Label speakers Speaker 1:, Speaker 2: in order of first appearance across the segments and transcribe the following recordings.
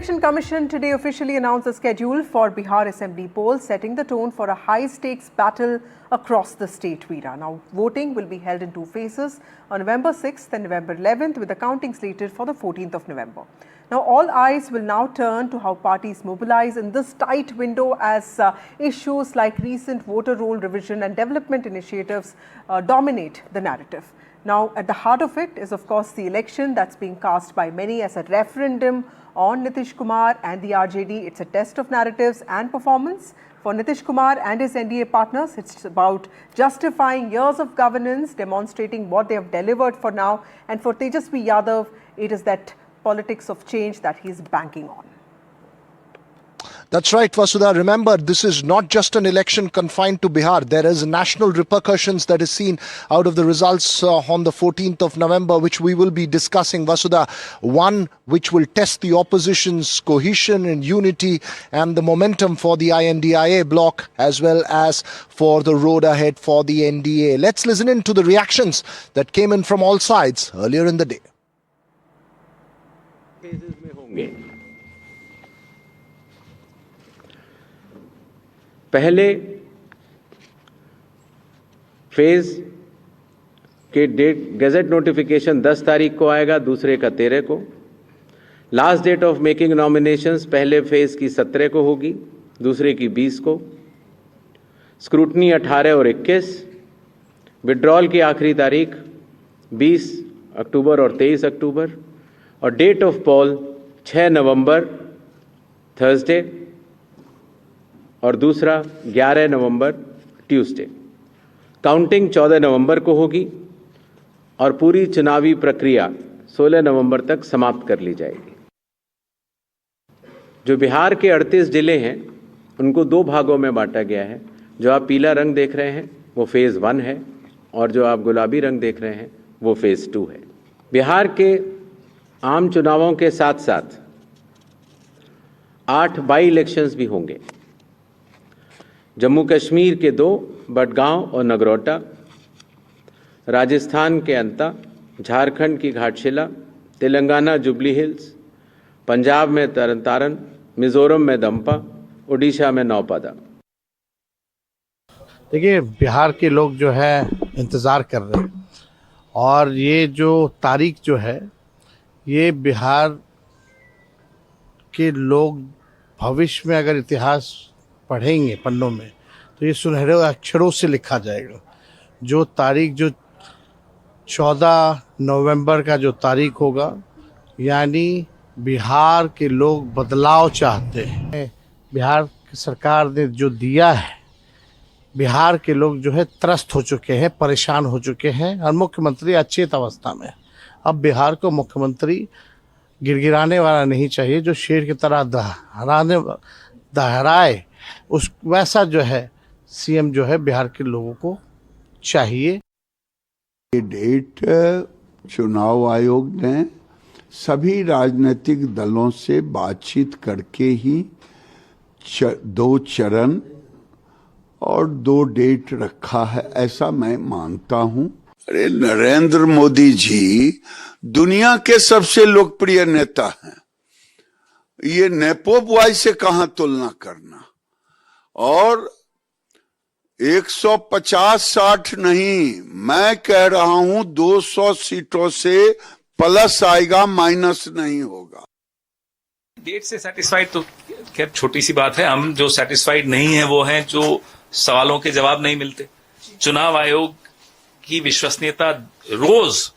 Speaker 1: Election Commission today officially announced a schedule for Bihar Assembly polls, setting the tone for a high-stakes battle across the state, Veera. Now, voting will be held in two phases on November 6th and November 11th, with the counting slated for the 14th of November. Now, all eyes will now turn to how parties mobilize in this tight window as issues like recent voter roll revision and development initiatives dominate the narrative. Now, at the heart of it is, of course, the election that's being cast by many as a referendum on Nitish Kumar and the RJD. It's a test of narratives and performance. For Nitish Kumar and his NDA partners, it's about justifying years of governance, demonstrating what they have delivered for now. And for Tejasvi Yadav, it is that politics of change that he's banking on.
Speaker 2: That's right, Vasudha. Remember, this is not just an election confined to Bihar. There is national repercussions that is seen out of the results on the 14th of November, which we will be discussing, Vasudha. One which will test the opposition's cohesion and unity and the momentum for the INDIA bloc, as well as for the road ahead for the NDA. Let's listen in to the reactions that came in from all sides earlier in the day.
Speaker 3: पहले phase के date gazette notification 10 तारीख को आएगा, दूसरे का 13 को। Last date of making nominations पहले phase की 17 को होगी, दूसरे की 20 को। स्क्रूटनी 18 और 21। विड्रॉल की आखिरी तारीख 20 अक्टूबर और 23 अक्टूबर। और डेट ऑफ पोल 6 नवंबर थर्सडे और दूसरा 11 नवंबर ट्यूसडे। काउंटिंग 14 नवंबर को होगी और पूरी चुनावी प्रक्रिया 16 नवंबर तक समाप्त कर ली जाएगी। जो बिहार के 38 जिले हैं उनको दो भागों में बांटा गया है। जो आप पीला रंग देख रहे हैं वो फेज़ 1 है और जो आप गुलाबी रंग देख रहे हैं वो फेज़ 2 है। बिहार के आम चुनावों के साथ साथ 8 बाई इलेक्शंस भी होंगे। जम्मू कश्मीर के 2, बडगांव और नगरोटा, राजस्थान के अंता, झारखंड की घाटशिला, तेलंगाना जुबली हिल्स, पंजाब में तरन तारन, मिजोरम में दंपा, उड़ीसा में नौपादा।
Speaker 4: देखिए, बिहार के लोग जो है इंतज़ार कर रहे हैं और ये जो तारीख जो है ये बिहार के लोग भविष्य में अगर इतिहास पढ़ेंगे पन्नों में तो ये सुनहरे अक्षरों से लिखा जाएगा। जो तारीख जो 14 नवंबर का जो तारीख होगा, यानी बिहार के लोग बदलाव चाहते हैं। बिहार की सरकार ने जो दिया है, बिहार के लोग जो है त्रस्त हो चुके हैं, परेशान हो चुके हैं और मुख्यमंत्री अचेत अवस्था में। अब बिहार को मुख्यमंत्री गिड़गिड़ाने वाला नहीं चाहिए, जो शेर की तरह दहराए, उस वैसा जो है सीएम जो है बिहार के लोगों को चाहिए।
Speaker 5: ये डेट चुनाव आयोग ने सभी राजनीतिक दलों से बातचीत करके ही 2 चरण और 2 डेट रखा है, ऐसा मैं मानता हूं। अरे नरेंद्र मोदी जी दुनिया के सबसे लोकप्रिय नेता हैं, ये नेपो बॉय से कहां तुलना करना। और 150-60 नहीं, मैं कह रहा हूं 200 सीटों से प्लस आएगा, माइनस नहीं होगा।
Speaker 6: डेट से सेटिस्फाइड तो खैर छोटी सी बात है। हम जो सेटिस्फाइड नहीं है वो हैं जो सवालों के जवाब नहीं मिलते। चुनाव आयोग की विश्वसनीयता रोज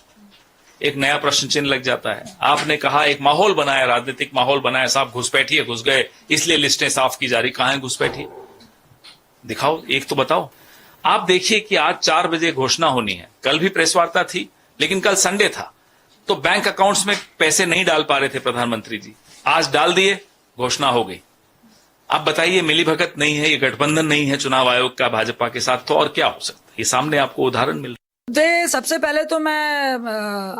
Speaker 6: एक नया प्रश्न चिन्ह लग जाता है। आपने कहा एक माहौल बनाया, राजनीतिक माहौल बनाया, साहब घुसपैठिए, घुस गए, इसलिए लिस्टें साफ की जा रही। कहां है घुसपैठिए? दिखाओ, एक तो बताओ। आप देखिए कि आज 4 बजे घोषणा होनी है। कल भी प्रेस वार्ता थी, लेकिन कल संडे था तो बैंक अकाउंट्स में पैसे नहीं डाल पा रहे थे प्रधानमंत्री जी। आज डाल दिए, घोषणा हो गई। आप बताइए, मिलीभगत नहीं है, ये गठबंधन नहीं है चुनाव आयोग का भाजपा के साथ, तो और क्या हो सकता है? ये सामने आपको उदाहरण मिल रहा है।
Speaker 7: सबसे पहले तो मैं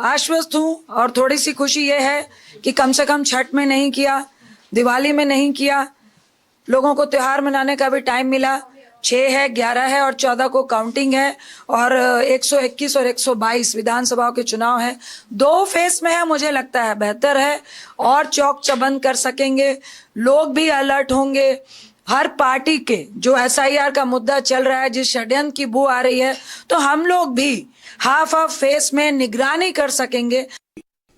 Speaker 7: आश्वस्त हूं और थोड़ी सी खुशी ये है कि कम से कम छठ में नहीं किया, दिवाली में नहीं किया, लोगों को त्योहार मनाने का भी टाइम मिला। 6 है, 11 है और 14 को काउंटिंग है और 121 और 122 विधानसभाओं के चुनाव हैं। 2 फेस में है, मुझे लगता है बेहतर है और चौक चबंद कर सकेंगे, लोग भी अलर्ट होंगे। हर पार्टी के जो SIR का मुद्दा चल रहा है, जिस षड्यंत्र की बू आ रही है, तो हम लोग भी हाफ फेस में निगरानी कर सकेंगे।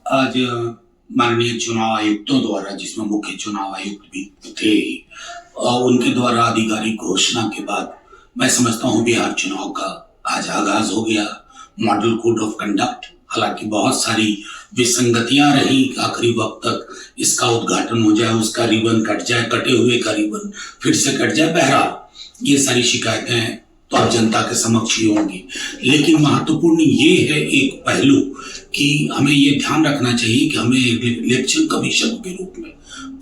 Speaker 8: आज माननीय चुनाव आयुक्तों द्वारा, जिसमें मुख्य चुनाव आयुक्त भी थे ही, उनके द्वारा आधिकारिक घोषणा के बाद मैं समझता हूं बिहार चुनाव का आज आगाज हो गया। मॉडल कोड ऑफ कंडक्ट, हालांकि बहुत सारी विसंगतियां रही, आखिरी वक्त तक इसका उद्घाटन हो जाए, उसका रिबन कट जाए, कटे हुए का रिबन फिर से कट जाए। बहरहाल ये सारी शिकायतें तो अब जनता के समक्ष ही होंगी, लेकिन महत्वपूर्ण ये है एक पहलू कि हमें ये ध्यान रखना चाहिए कि हमें इलेक्शन कमीशन के रूप में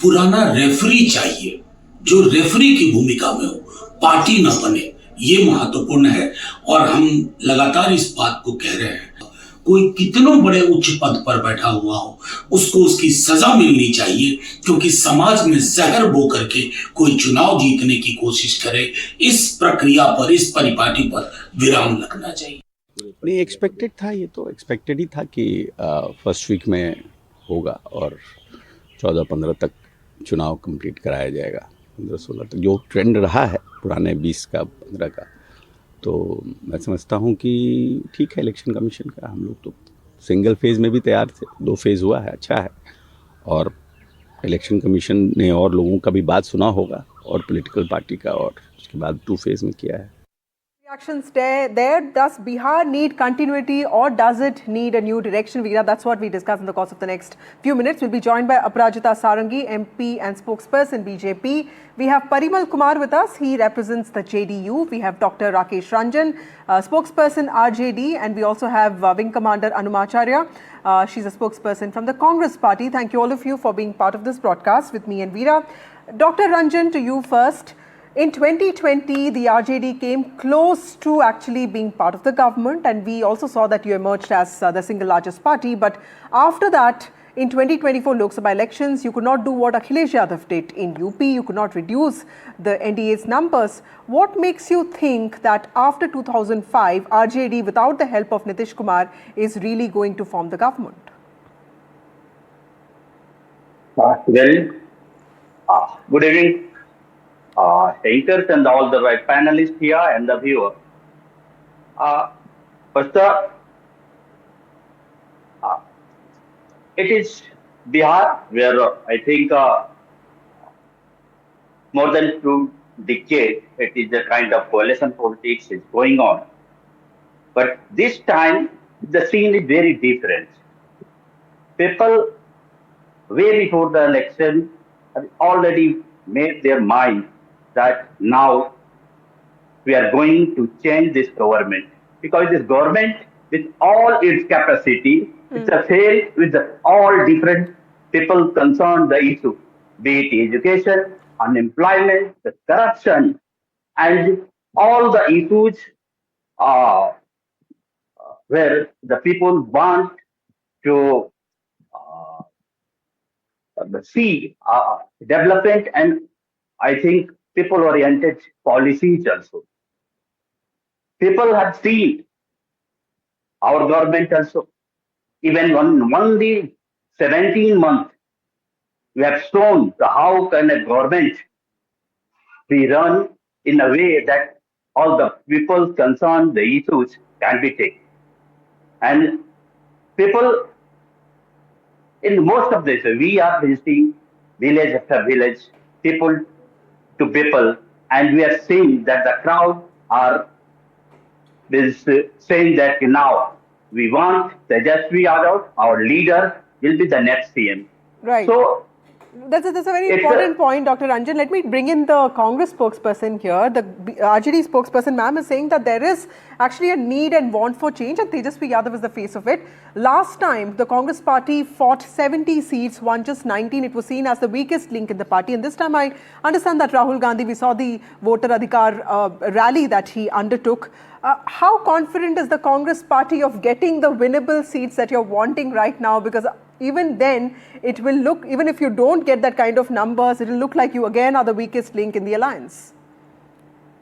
Speaker 8: पुराना रेफरी चाहिए, जो रेफरी की भूमिका में हो, पार्टी न बने। ये महत्वपूर्ण है और हम लगातार इस बात को कह रहे हैं, कोई कितनों बड़े उच्च पद पर बैठा हुआ हो, उसको उसकी सजा मिलनी चाहिए, क्योंकि समाज में जहर बो करके कोई चुनाव जीतने की कोशिश करे, इस प्रक्रिया पर, इस परिपाटी पर विराम लगना चाहिए।
Speaker 9: नहीं, एक्सपेक्टेड था, ये तो एक्सपेक्टेड ही था कि फर्स्ट वीक में होगा और 14-15 तक चुनाव कंप्लीट कराया जाएगा, 15-16 तक जो ट्रेंड रहा है पुराने 20 का 15 का। तो मैं समझता हूँ कि ठीक है इलेक्शन कमीशन का। हम लोग तो सिंगल फेज़ में भी तैयार थे, 2 फेज़ हुआ है, अच्छा है। और इलेक्शन कमीशन ने और लोगों का भी बात सुना होगा और पॉलिटिकल पार्टी का, और उसके बाद 2 फेज़ में किया है।
Speaker 1: Reactions there. Does Bihar need continuity or does it need a new direction? Veera, that's what we discuss in the course of the next few minutes. We'll be joined by Aparajita Sarangi, MP and spokesperson BJP. We have Parimal Kumar with us. He represents the JDU. We have Dr. Rakesh Ranjan, spokesperson RJD, and we also have Wing Commander Anumacharya. She's a spokesperson from the Congress Party. Thank you all of you for being part of this broadcast with me and Veera. Dr. Ranjan, to you first. In 2020, the RJD came close to actually being part of the government, and we also saw that you emerged as the single largest party. But after that, in 2024 Lok Sabha elections, you could not do what Akhilesh Yadav did in UP. You could not reduce the NDA's numbers. What makes you think that after 2005, RJD, without the help of Nitish Kumar, is really going to form the government?
Speaker 10: Good evening. Anchors and all the right panelists here and the viewer. First, it is Bihar where I think more than 2 decades it is a kind of coalition politics is going on. But this time the scene is very different. People way before the election have already made their mind that now we are going to change this government, because this government with all its capacity, it's a fail with all different people concerned the issue, be it education, unemployment, the corruption, and all the issues where the people want to see development and I think people-oriented policies also. People have seen our government also. Even only 17 months, we have shown how can a government be run in a way that all the people concerned, the issues can be taken. And people, in most of this, we are visiting village after village, people to people, and we are seeing that the crowd are saying that now we want Tejasvi Yadav, our leader, will be the next CM.
Speaker 1: Right.
Speaker 10: So
Speaker 1: that's a very important point, Dr. Ranjan. Let me bring in the Congress spokesperson here. The RJD spokesperson, ma'am, is saying that there is actually a need and want for change, and Tejasvi Yadav is the face of it. Last time, the Congress party fought 70 seats, won just 19. It was seen as the weakest link in the party. And this time, I understand that Rahul Gandhi, we saw the voter adhikar rally that he undertook. How confident is the Congress party of getting the winnable seats that you're wanting right now? Because even then, it will look, even if you don't get that kind of numbers, it will look like you again are the weakest link in the alliance.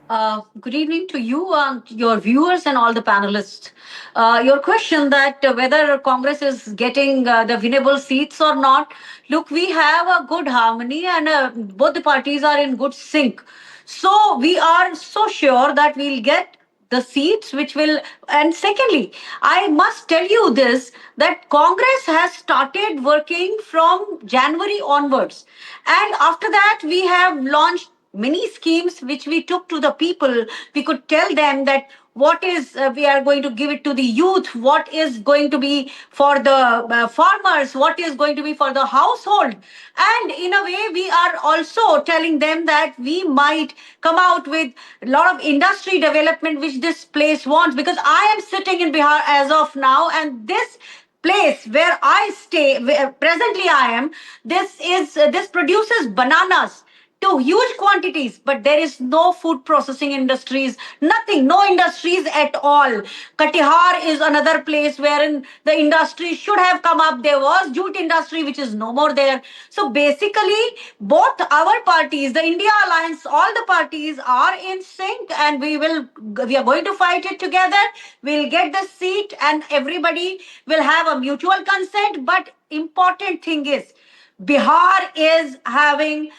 Speaker 11: Good evening to you, your viewers, and all the panelists. Your question that whether Congress is getting the winnable seats or not. Look, we have a good harmony, and both the parties are in good sync. So we are so sure that we'll get the seats which will. And secondly, I must tell you this, that Congress has started working from January onwards, and after that we have launched many schemes which we took to the people. We could tell them that what is we are going to give it to the youth, what is going to be for the farmers, what is going to be for the household. And in a way we are also telling them that we might come out with a lot of industry development which this place wants, because I am sitting in Bihar as of now, and this place where I stay, where presently I am, this produces bananas to huge quantities, but there is no food processing industries, nothing, no industries at all. Katihar is another place wherein the industry should have come up. There was jute industry, which is no more there. So basically, both our parties, the India Alliance, all the parties are in sync, and we are going to fight it together. We'll get the seat, and everybody will have a mutual consent. But important thing is, Bihar is having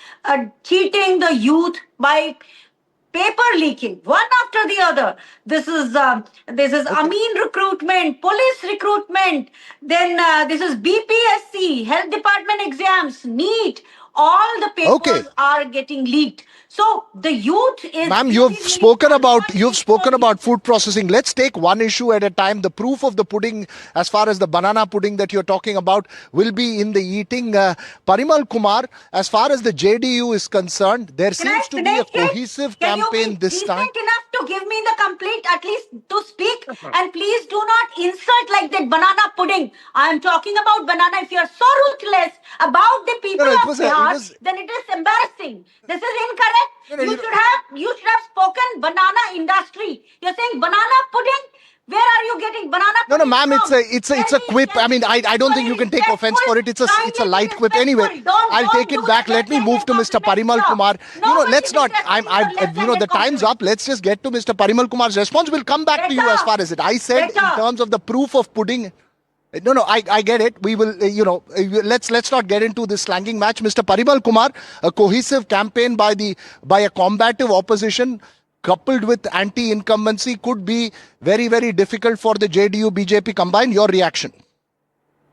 Speaker 11: cheating the youth by paper leaking one after the other. This is Amin recruitment, police recruitment, then this is BPSC, health department exams, NEET. All the papers are getting leaked. So the youth is.
Speaker 2: Ma'am, you've spoken about food processing. Let's take one issue at a time. The proof of the pudding, as far as the banana pudding that you're talking about, will be in the eating. Parimal Kumar, as far as the JDU is concerned, there seems to be a cohesive campaign this time.
Speaker 11: Can you be decent enough to give me the complete, at least to speak? And please do not insult like that banana pudding. I am talking about banana. If you are so ruthless about the people of Bihar, then it is embarrassing. This is incorrect. You should have spoken banana industry. You're saying banana pudding? Where are you getting banana pudding?
Speaker 2: No, ma'am, it's a quip. I mean, I don't think you can take offense for it. It's a light quip. Anyway, I'll take it back. Let me move to Mr. Parimal Kumar. Let's not. The time's up. Let's just get to Mr. Parimal Kumar's response. We'll come back to you as far as it. I said in terms of the proof of pudding. No, I get it. We will, let's not get into this slanging match. Mr. Parimal Kumar, a cohesive campaign by a combative opposition coupled with anti-incumbency could be very, very difficult for the JDU BJP combined. Your reaction?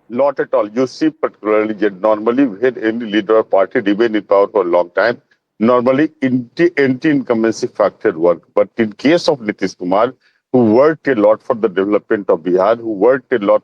Speaker 12: Not at all. You see, particularly normally when any leader or party remain in power for a long time, normally anti-incumbency factor work. But in case of Nitish Kumar, who worked a lot for the development of Bihar, who worked a lot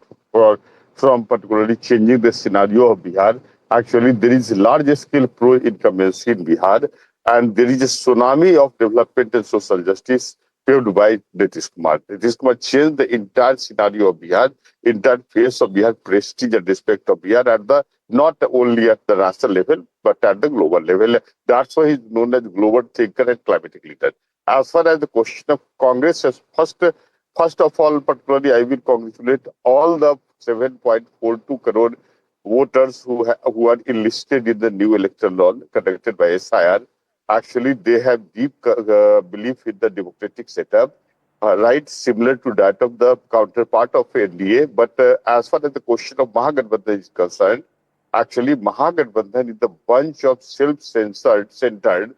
Speaker 12: from particularly changing the scenario of Bihar. Actually, there is large-scale pro-incumbency in Bihar, and there is a tsunami of development and social justice paved by Nitish Kumar. Nitish Kumar changed the entire scenario of Bihar, entire face of Bihar, prestige and respect of Bihar not only at the national level, but at the global level. That's why he's known as global thinker and climatic leader. As far as the question of Congress, first of all, particularly, I will congratulate all the 7.42 crore voters who are enlisted in the new electoral law conducted by SIR. Actually, they have deep belief in the democratic setup, right, similar to that of the counterpart of NDA. But as far as the question of Mahagathbandhan is concerned, actually, Mahagathbandhan is the bunch of self-centered,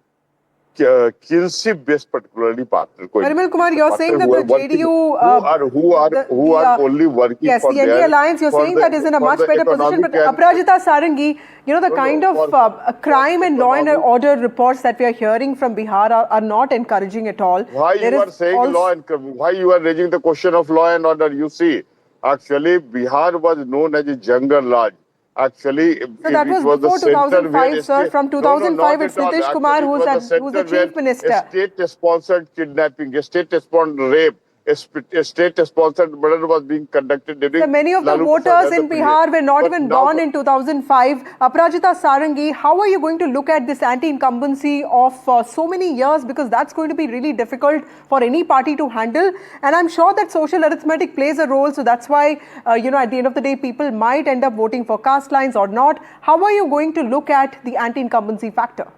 Speaker 12: kinship-based, particularly partner.
Speaker 1: Parimal Kumar, you're saying that the JDU
Speaker 12: who are only working for
Speaker 1: the NDA alliance. You're saying that is in a much better position. But Aparajita Sarangi, the kind of crime and law and order reports that we are hearing from Bihar are not encouraging at all.
Speaker 12: Why you are saying law and why you are raising the question of law and order? You see, actually, Bihar was known as a jungle lodge. Actually,
Speaker 1: so that was before 2005, sir. From 2005, it's Nitish Kumar who's the chief minister.
Speaker 12: State-sponsored kidnapping, state-sponsored rape, state-sponsored murder was being conducted during.
Speaker 1: So many of the voters in Bihar were not even born in 2005. Aparajita Sarangi, how are you going to look at this anti-incumbency of so many years? Because that's going to be really difficult for any party to handle. And I'm sure that social arithmetic plays a role. So that's why, at the end of the day, people might end up voting for caste lines or not. How are you going to look at the anti-incumbency factor?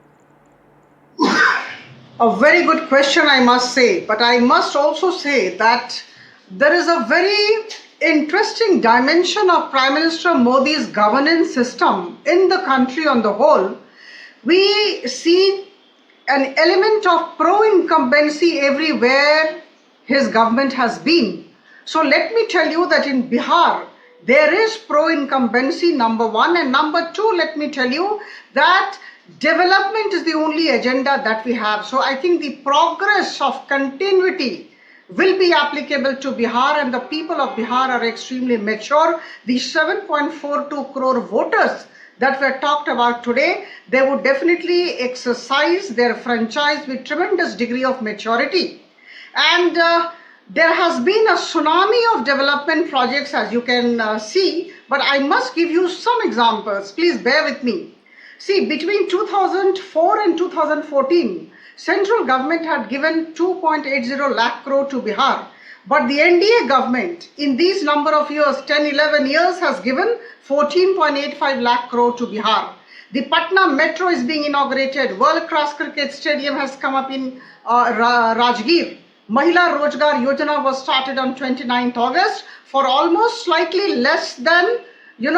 Speaker 13: A very good question, I must say. But I must also say that there is a very interesting dimension of Prime Minister Modi's governance system in the country on the whole. We see an element of pro-incumbency everywhere his government has been. So let me tell you that in Bihar, there is pro-incumbency, number one. And number two, let me tell you that development is the only agenda that we have. So I think the progress of continuity will be applicable to Bihar, and the people of Bihar are extremely mature. The 7.42 crore voters that were talked about today, they would definitely exercise their franchise with tremendous degree of maturity. And there has been a tsunami of development projects, as you can see, but I must give you some examples. Please bear with me. See, between 2004 and 2014, central government had given 2.80 lakh crore to Bihar. But the NDA government in these number of years, 10, 11 years, has given 14.85 lakh crore to Bihar. The Patna Metro is being inaugurated. World Class Cricket Stadium has come up in Rajgir. Mahila Rozgar Yojana was started on 29th August for almost slightly less than the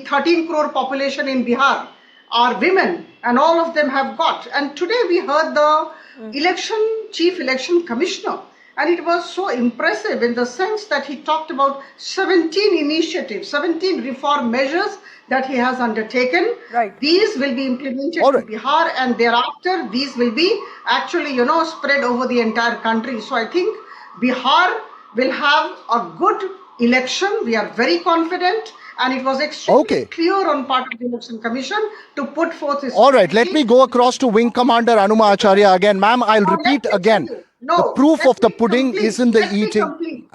Speaker 13: 13 crore population in Bihar are women, and all of them have got. And today we heard the chief election commissioner, and it was so impressive in the sense that he talked about 17 initiatives, 17 reform measures that he has undertaken.
Speaker 1: Right.
Speaker 13: These will be implemented
Speaker 2: All right.
Speaker 13: in Bihar, and thereafter these will be actually, spread over the entire country. So I think Bihar will have a good election. We are very confident, and it was extremely clear on part of the election commission to put forth his
Speaker 2: All right, let me go across to Wing Commander Anuma Acharya again. Ma'am, I'll repeat again. The proof of the pudding is in the eating.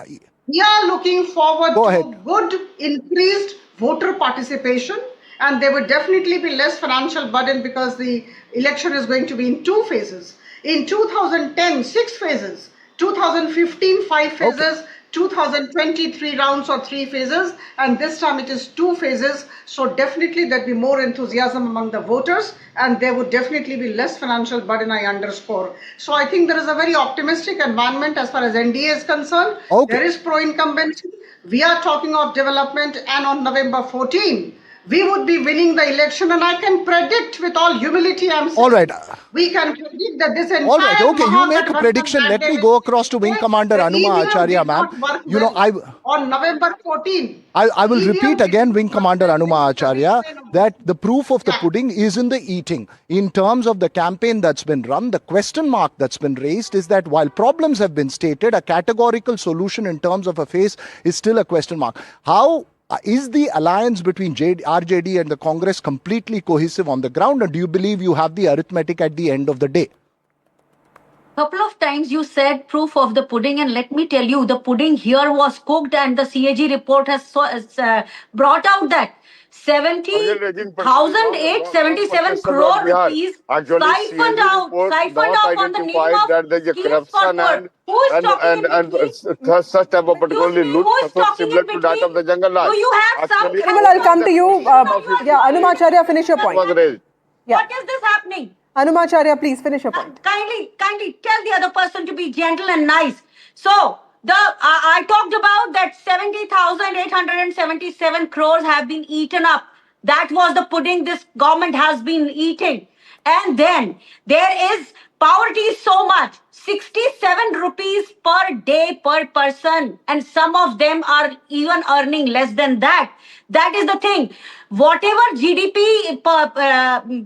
Speaker 13: We are looking forward
Speaker 2: Go
Speaker 13: to
Speaker 2: ahead.
Speaker 13: good increased voter participation, and there will definitely be less financial burden because the election is going to be in 2 phases. In 2010, 6 phases. 2015, 5 phases. 2023 rounds or 3 phases, and this time it is 2 phases. So definitely there'll be more enthusiasm among the voters, and there would definitely be less financial burden, I underscore. So I think there is a very optimistic environment as far as NDA is concerned. There is pro-incumbency. We are talking of development, and on November 14, we would be winning the election, and I can predict with all humility, I'm saying,
Speaker 2: All right.
Speaker 13: we can predict that this entire
Speaker 2: All right, okay, you make a
Speaker 13: Mahabharat
Speaker 2: prediction. Let me go across to Wing Commander Anuma Acharya, ma'am.
Speaker 13: On November 14.
Speaker 2: I will repeat again, Wing Commander Anuma Acharya, that the proof of the pudding is in the eating. In terms of the campaign that's been run, the question mark that's been raised is that while problems have been stated, a categorical solution in terms of a phase is still a question mark. How is the alliance between RJD and the Congress completely cohesive on the ground, and do you believe you have the arithmetic at the end of the day?
Speaker 11: Couple of times you said proof of the pudding, and let me tell you, the pudding here was cooked, and the CAG report has brought out that 70,877 crore rupees siphoned out on the name of schemes for poor. Who is talking in between?
Speaker 12: Such type of particularly loot similar to that of the jungle Raj.
Speaker 11: Do you have some?
Speaker 1: Parimal, I'll come to you. Anuma Acharya, finish your point.
Speaker 11: What is this happening?
Speaker 1: Anuma Acharya, please finish your point.
Speaker 11: Kindly tell the other person to be gentle and nice. So I talked about that 70,877 crores have been eaten up. That was the pudding this government has been eating. And then there is poverty is so much, 67 rupees per day per person, and some of them are even earning less than that. That is the thing. Whatever GDP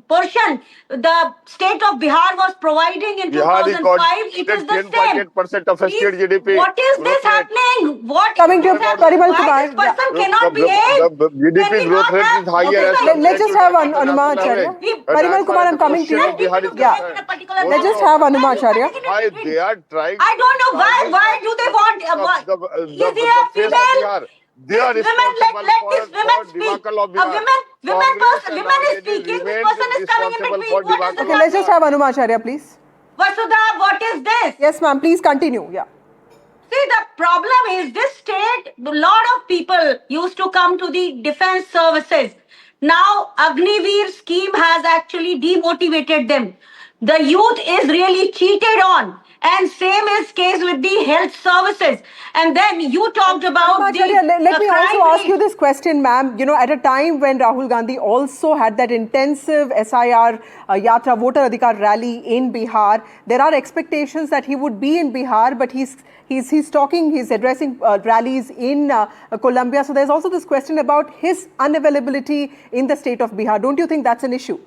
Speaker 11: portion the state of Bihar was providing in 2005, it is the same.
Speaker 12: 10.8% of state GDP.
Speaker 11: What is this happening? What
Speaker 1: Coming to
Speaker 11: is happening?
Speaker 1: Parimal
Speaker 11: Why
Speaker 1: Kumar,
Speaker 11: this person cannot behave?
Speaker 12: The GDP growth rate is higher.
Speaker 1: Let's just have Anuma Acharya. Parimal Kumar, I'm coming to you. Yeah. Let's just have Anuma Acharya.
Speaker 12: Why they are trying?
Speaker 11: I don't know why do they want? Is he a female?
Speaker 12: They are responsible
Speaker 11: let this woman speak. A woman is speaking. This person is coming in between. What is
Speaker 1: Okay, let's just have Anuma Acharya, please.
Speaker 11: Vasudha, what is this?
Speaker 1: Yes, ma'am. Please continue. Yeah.
Speaker 11: See, the problem is this state, a lot of people used to come to the defense services. Now, Agniveer scheme has actually demotivated them. The youth is really cheated on. And same is case with the health services. And then you talked about
Speaker 1: Acharya, let me also
Speaker 11: crime
Speaker 1: ask you this question, ma'am. You know, at a time when Rahul Gandhi also had that intensive SIR Yatra Voter Adhikar rally in Bihar, there are expectations that he would be in Bihar, but he's addressing rallies in Colombia. So there's also this question about his unavailability in the state of Bihar. Don't you think that's an issue?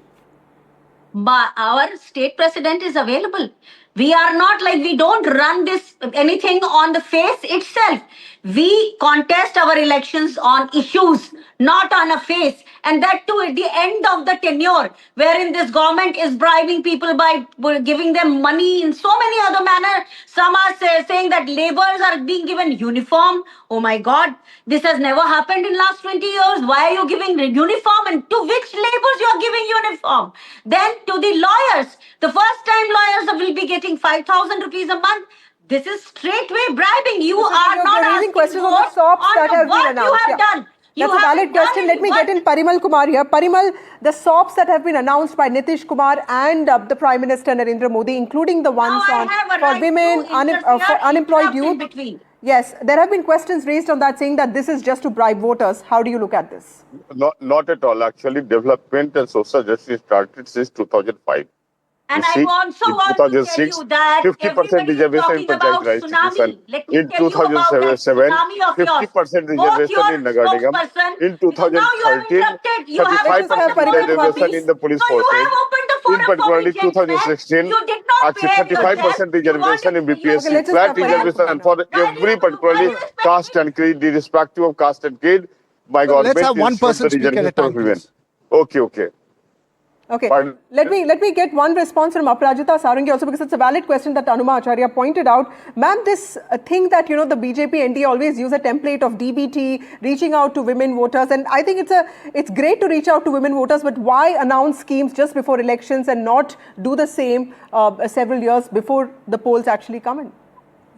Speaker 11: But our state president is available. We are not like, we don't run this anything on the face itself. We contest our elections on issues, not on a face. And that too at the end of the tenure, wherein this government is bribing people by giving them money in so many other manner. Some are saying that laborers are being given uniform. Oh my God, this has never happened in last 20 years. Why are you giving uniform, and to which laborers you are giving uniform? Then to the lawyers, the first time lawyers will be getting 5,000 rupees a month. This is straightway bribing. You are not
Speaker 1: raising
Speaker 11: asking
Speaker 1: questions on
Speaker 11: more
Speaker 1: the SOPs that have been
Speaker 11: what
Speaker 1: announced.
Speaker 11: you have
Speaker 1: Yeah.
Speaker 11: done. You
Speaker 1: That's a valid
Speaker 11: haven't done
Speaker 1: question. Let me
Speaker 11: any
Speaker 1: get in
Speaker 11: work.
Speaker 1: Parimal Kumar here. Parimal, the SOPs that have been announced by Nitish Kumar and the Prime Minister Narendra Modi, including the ones
Speaker 11: I
Speaker 1: on
Speaker 11: have a
Speaker 1: for
Speaker 11: right
Speaker 1: women,
Speaker 11: to interfere,
Speaker 1: for unemployed
Speaker 11: interrupt in
Speaker 1: youth.
Speaker 11: between.
Speaker 1: Yes, there have been questions raised on that saying that this is just to bribe voters. How do you look at this?
Speaker 12: Not at all. Actually, development and social justice started since 2005.
Speaker 11: And
Speaker 12: You
Speaker 11: I
Speaker 12: see,
Speaker 11: also
Speaker 12: in
Speaker 11: want to tell
Speaker 12: 2006,
Speaker 11: you that
Speaker 12: 50%
Speaker 11: everybody is
Speaker 12: reservation in
Speaker 11: talking about
Speaker 12: Panchayat Raj institution.
Speaker 11: tsunami. Let me
Speaker 12: In
Speaker 11: tell you about that
Speaker 12: 2007,
Speaker 11: tsunami of yours.
Speaker 12: 50%
Speaker 11: Both
Speaker 12: reservation
Speaker 11: your
Speaker 12: in Nagar Nigam.
Speaker 11: spokesperson,
Speaker 12: In
Speaker 11: because now you have
Speaker 12: 2013,
Speaker 11: interrupted. You have
Speaker 1: Let's just have
Speaker 11: opened the
Speaker 12: 35%
Speaker 1: Parimal
Speaker 11: forum
Speaker 1: Kumar,
Speaker 11: for
Speaker 12: reservation
Speaker 11: peace.
Speaker 12: in the police
Speaker 11: So you
Speaker 12: forces.
Speaker 11: have opened the
Speaker 12: In
Speaker 11: forum for
Speaker 12: particularly
Speaker 11: peace, gentlemen.
Speaker 12: 2016,
Speaker 11: You did not
Speaker 12: actually
Speaker 11: behave
Speaker 12: 35%
Speaker 11: yourself. You
Speaker 12: reservation in
Speaker 11: wanted to use
Speaker 12: BPSC,
Speaker 1: let's just
Speaker 12: flat
Speaker 1: have Parimal
Speaker 12: reservation
Speaker 1: Kumar
Speaker 12: and for every particularly caste and creed, irrespective of caste and creed, my
Speaker 2: Let's
Speaker 12: government
Speaker 2: have one
Speaker 12: ensured the
Speaker 2: person speak at
Speaker 12: reservation
Speaker 2: a
Speaker 12: for
Speaker 2: time,
Speaker 12: women.
Speaker 2: please.
Speaker 12: Okay.
Speaker 1: Okay,
Speaker 12: Pardon?
Speaker 1: let me get one response from Aparajita Sarangi also, because it's a valid question that Anuma Acharya pointed out. Ma'am, this thing that, you know, the BJP NDA always use a template of DBT, reaching out to women voters, and I think it's great to reach out to women voters, but why announce schemes just before elections and not do the same several years before the polls actually come in?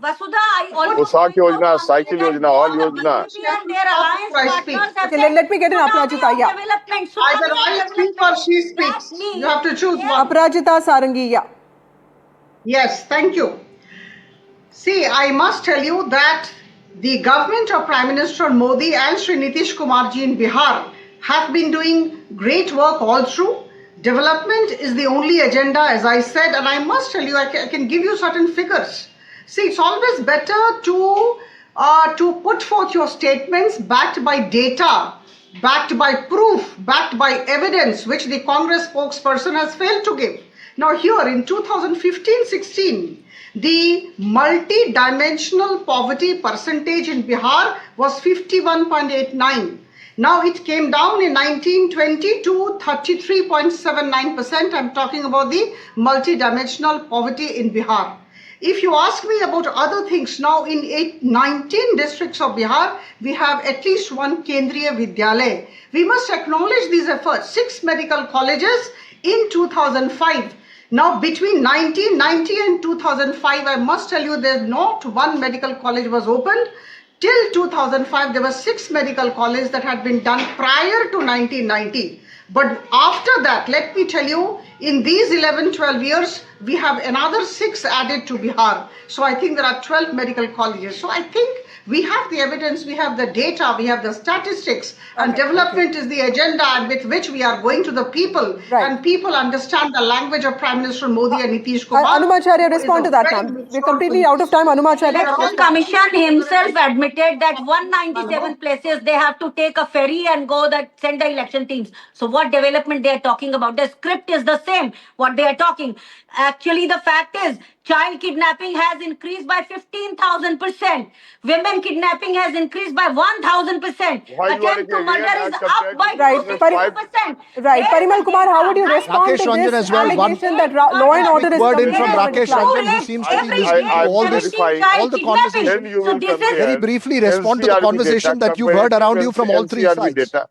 Speaker 11: Vasudha, I almost
Speaker 12: Poshak
Speaker 11: point out
Speaker 12: Yojana,
Speaker 11: one
Speaker 12: cycle
Speaker 11: thing,
Speaker 12: Yojana, all
Speaker 11: that both the
Speaker 12: Yojana.
Speaker 11: BJP and their alliance
Speaker 13: I
Speaker 11: partners
Speaker 13: speak.
Speaker 11: have
Speaker 1: Okay,
Speaker 11: said
Speaker 1: let me get in
Speaker 11: tsunami
Speaker 1: Aparajita,
Speaker 11: of
Speaker 1: yeah.
Speaker 11: development,
Speaker 13: Either
Speaker 11: tsunami
Speaker 13: I
Speaker 11: of
Speaker 13: speak or
Speaker 11: development.
Speaker 13: she
Speaker 11: That
Speaker 13: speaks.
Speaker 11: means
Speaker 13: You have to choose one.
Speaker 1: Aparajita Sarangi, yeah.
Speaker 13: Yes, thank you. See, I must tell you that the government of Prime Minister Modi and Sri Nitish Kumar ji in Bihar have been doing great work all through. Development is the only agenda, as I said, and I must tell you, I can give you certain figures. See, it's always better to put forth your statements backed by data, backed by proof, backed by evidence, which the Congress spokesperson has failed to give. Now here in 2015-16, the multi-dimensional poverty percentage in Bihar was 51.89. Now it came down in 1920 to 33.79%. I'm talking about the multi-dimensional poverty in Bihar. If you ask me about other things, now in 19 districts of Bihar, we have at least one Kendriya Vidyalaya. We must acknowledge these efforts. 6 medical colleges in 2005. Now, between 1990 and 2005, I must tell you, there's not one medical college was opened. Till 2005, there were 6 medical colleges that had been done prior to 1990. But after that, let me tell you, in these 11-12 years, we have another 6 added to Bihar. So I think there are 12 medical colleges. So I think we have the evidence, we have the data, we have the statistics, and development is the agenda with which we are going to the people.
Speaker 1: Right.
Speaker 13: And people understand the language of Prime Minister Modi and Nitish Kumar.
Speaker 1: Anuma Acharya,
Speaker 13: who is
Speaker 1: respond
Speaker 13: a
Speaker 1: to that,
Speaker 13: very
Speaker 1: ma'am. We're
Speaker 13: mature
Speaker 1: completely out of time. Anuma Acharya.
Speaker 11: Election Commission himself admitted that 197 places they have to take a ferry and go that send the election teams. So what development they are talking about? The script is the same. What they are talking. Actually, the fact is, child kidnapping has increased by 15,000%. Women kidnapping has increased by 1,000%.
Speaker 12: Why you are
Speaker 11: Attempt to
Speaker 12: again
Speaker 11: murder is
Speaker 12: compared
Speaker 11: up by
Speaker 12: to
Speaker 1: Right,
Speaker 11: 260%.
Speaker 1: Right, Parimal Kumar, how would you respond
Speaker 2: Rakesh
Speaker 1: to
Speaker 2: Ranjan
Speaker 1: this
Speaker 2: as well. One
Speaker 1: allegation that law and order is
Speaker 2: word in
Speaker 1: coming
Speaker 2: from
Speaker 1: from
Speaker 2: Rakesh
Speaker 1: Islam?
Speaker 2: Ranjan, who seems to be listening to all this, all the conversation.
Speaker 12: Then you will compare
Speaker 2: Very briefly respond to the conversation that you've heard around you from all three sides.
Speaker 12: Data.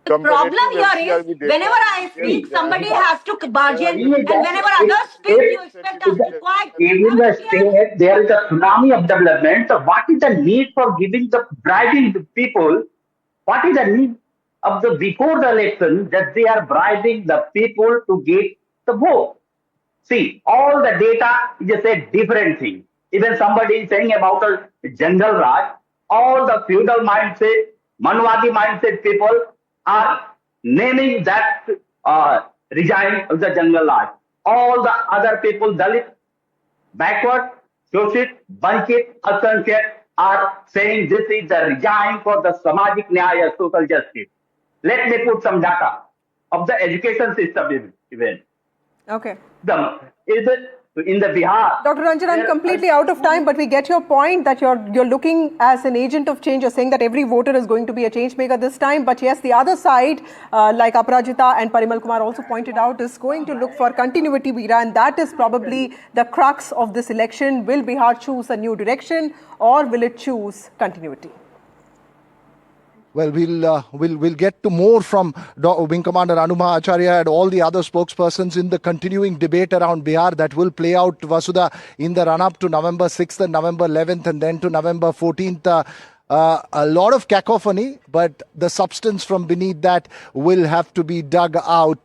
Speaker 11: The problem here is, whenever I speak, somebody has to barge in, and whenever others speak, you expect us to quiet.
Speaker 10: Even the state, there is a tsunami of development. So what is the need for giving the bribing to people? What is the need? of the before the election that they are bribing the people to get the vote. See, all the data is a different thing. Even somebody is saying about a jungle raj, all the feudal mindset, Manwadi mindset people are naming that regime of the jungle raj. All the other people, Dalit, backward, Shoshit, Vanchit, Alsankhya, are saying this is the regime for the Samajik Nyaya, social justice. Let me put some data of the education system even.
Speaker 1: Okay.
Speaker 10: Is it in the Bihar?
Speaker 1: Dr. Ranjan, I'm completely out of time, but we get your point that you're looking as an agent of change. You're saying that every voter is going to be a change maker this time. But yes, the other side, like Aparajita and Parimal Kumar also pointed out, is going to look for continuity, Veera, and that is probably the crux of this election. Will Bihar choose a new direction or will it choose continuity?
Speaker 2: Well, we'll get to more from Wing Commander Anubha Acharya and all the other spokespersons in the continuing debate around Bihar that will play out, Vasudha, in the run-up to November 6th and November 11th and then to November 14th. A lot of cacophony, but the substance from beneath that will have to be dug out.